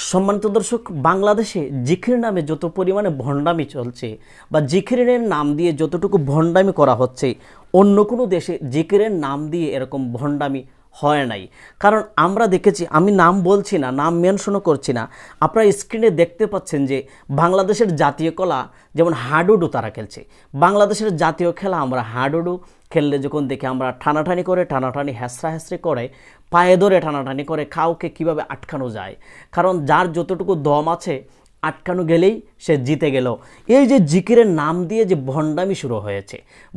সম্মানিত দর্শক, বাংলাদেশে জিকির নামে যত পরিমাণে ভণ্ডামি চলছে বা জিকিরের নাম দিয়ে যতটুকু ভণ্ডামি করা হচ্ছে, অন্য কোনো দেশে জিকিরের নাম দিয়ে এরকম ভণ্ডামি হয় নাই। কারণ আমরা দেখেছি, আমি নাম বলছি না, নাম মেনশনও করছি না, আপনারা স্ক্রিনে দেখতে পাচ্ছেন যে বাংলাদেশের জাতীয় কলা যেমন হাডুডু তারা খেলছে। বাংলাদেশের জাতীয় খেলা আমরা হাডুডু খেললে যখন দেখি আমরা টানাটানি করে, টানাটানি হ্যাঁসড়াহ্যাঁসড়ি করে, পায়ে ধরে টানাটানি করে কাউকে কিভাবে আটকানো যায়। কারণ যার যতটুকু দম আছে আটকানো গেলেই সে জিতে গেল। এই যে জিকিরের নাম দিয়ে যে ভণ্ডামি শুরু হয়েছে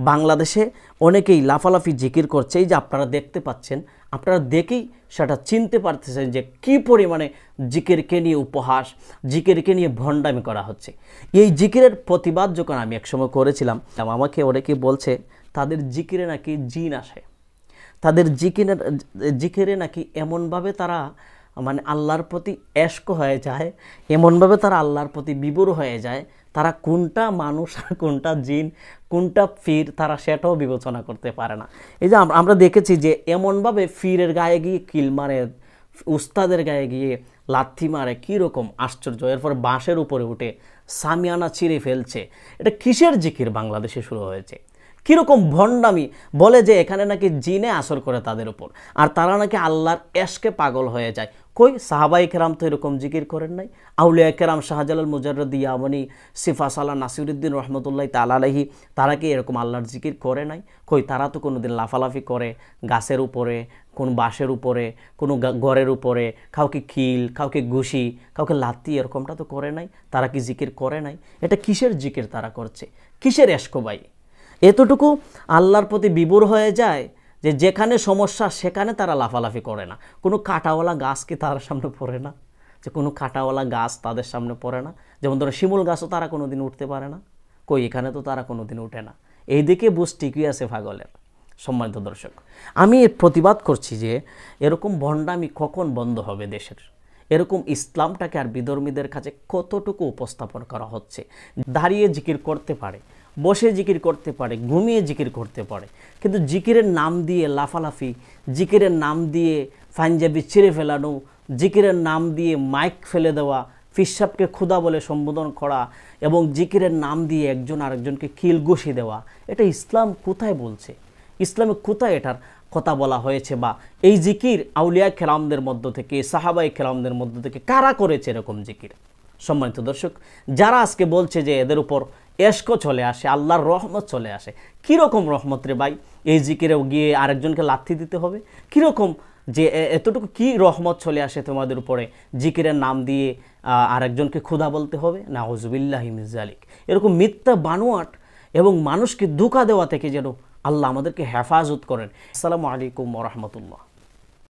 বাংলাদেশে, অনেকেই লাফালাফি জিকির করছে। এই যে আপনারা দেখতে পাচ্ছেন, আপনারা দেখেই সেটা চিনতে পারতেছেন যে কী পরিমাণে জিকিরকে নিয়ে উপহাস, জিকিরকে নিয়ে ভণ্ডামি করা হচ্ছে। এই জিকিরের প্রতিবাদ যখন আমি একসময় করেছিলাম, আমাকে অনেকে বলছে তাদের জিকিরে নাকি জিন আসে, তাদের জিকিরে নাকি এমনভাবে তারা মানে আল্লাহর প্রতি এশক হয়ে যায়, এমনভাবে তারা আল্লাহর প্রতি বিভোর হয়ে যায়, তারা কোনটা মানুষ আর কোনটা জিন, কোনটা ফির তারা সেটাও বিবেচনা করতে পারে না। এই যে আমরা দেখেছি যে এমনভাবে ফিরের গায়ে গিয়ে কিল মারে, উস্তাদের গায়ে গিয়ে লাথি মারে, কীরকম আশ্চর্য। এরপর বাঁশের উপরে উঠে সামিয়ানা ছিঁড়ে ফেলছে। এটা কিসের জিকির বাংলাদেশে শুরু হয়েছে? কীরকম ভণ্ডামি! বলে যে এখানে নাকি জিনে আসর করে তাদের উপর, আর তারা নাকি আল্লাহর এশকে পাগল হয়ে যায়। কই, সাহাবাই কেরাম তো এরকম জিকির করেন নাই। আউলিয়া কেরাম, শাহজালাল মুজাররদি ইয়ামানি, সিফাসালা নাসিরুদ্দিন রহমতুল্লাহ তাআলা আলাইহি, তারা কি এরকম আল্লাহর জিকির করে নাই? কই, তারা তো কোনোদিন লাফালাফি করে গাছের উপরে, কোন বাঁশের উপরে, কোনো ঘরের উপরে, কাউকে খিল, কাউকে ঘুষি, কাউকে লাত্তি, এরকমটা তো করে নাই। তারা কি জিকির করে নাই? এটা কিসের জিকির তারা করছে? কিসের এশক ভাই? এতটুকু আল্লাহর প্রতি বিভোর হয়ে যায় যে যেখানে সমস্যা সেখানে তারা লাফালাফি করে না। কোনো কাঁটাওয়ালা গাছ কি তার সামনে পড়ে না? যে কোনো কাঁটাওয়ালা গাছ তাদের সামনে পড়ে না? যেমন ধরো শিমুল গাছও তারা কোনো দিন উঠতে পারে না। কই, এখানে তো তারা কোনো দিন উঠে না। এইদিকে বুঝ ঠিকই আছে পাগলের। সম্মানিত দর্শক, আমি এর প্রতিবাদ করছি যে এরকম ভণ্ডামি কখন বন্ধ হবে দেশের? এরকম ইসলামটাকে আর বিধর্মীদের কাছে কতটুকু উপস্থাপন করা হচ্ছে। দাঁড়িয়ে জিকির করতে পারে, বসে জিকির করতে পারে, ঘুমিয়ে জিকির করতে পারে, কিন্তু জিকিরের নাম দিয়ে লাফালাফি, জিকিরের নাম দিয়ে পাঞ্জাবি ছিঁড়ে ফেলানো, জিকিরের নাম দিয়ে মাইক ফেলে দেওয়া, ফিসাবকে খুদা বলে সম্বোধন করা এবং জিকিরের নাম দিয়ে একজন আরেকজনকে কিল ঘুষি দেওয়া, এটা ইসলাম কোথায় বলছে? ইসলামে কোথায় এটার কথা বলা হয়েছে? বা এই জিকির আউলিয়া কেরামদের মধ্য থেকে, সাহাবায়ে কেরামদের মধ্য থেকে কারা করেছে এরকম জিকির? সম্মানিত দর্শক, যারা আজকে বলছে যে এদের উপর এশক চলে আসে, আল্লাহর রহমত চলে আসে, কীরকম রহমত রে ভাই? এই জিকিরেও গিয়ে আরেকজনকে লাথি দিতে হবে? কীরকম যে এতটুকু কি রহমত চলে আসে তোমাদের উপরে? জিকিরের নাম দিয়ে আরেকজনকে ক্ষুধা বলতে হবে? নাউযুবিল্লাহি মিন যালিক। এরকম মিথ্যা বানোয়াট এবং মানুষকে ধোঁকা দেওয়া থেকে যেন আল্লাহ আমাদেরকে হেফাজত করেন। আসসালামু আলাইকুম ওয়া রাহমাতুল্লাহ।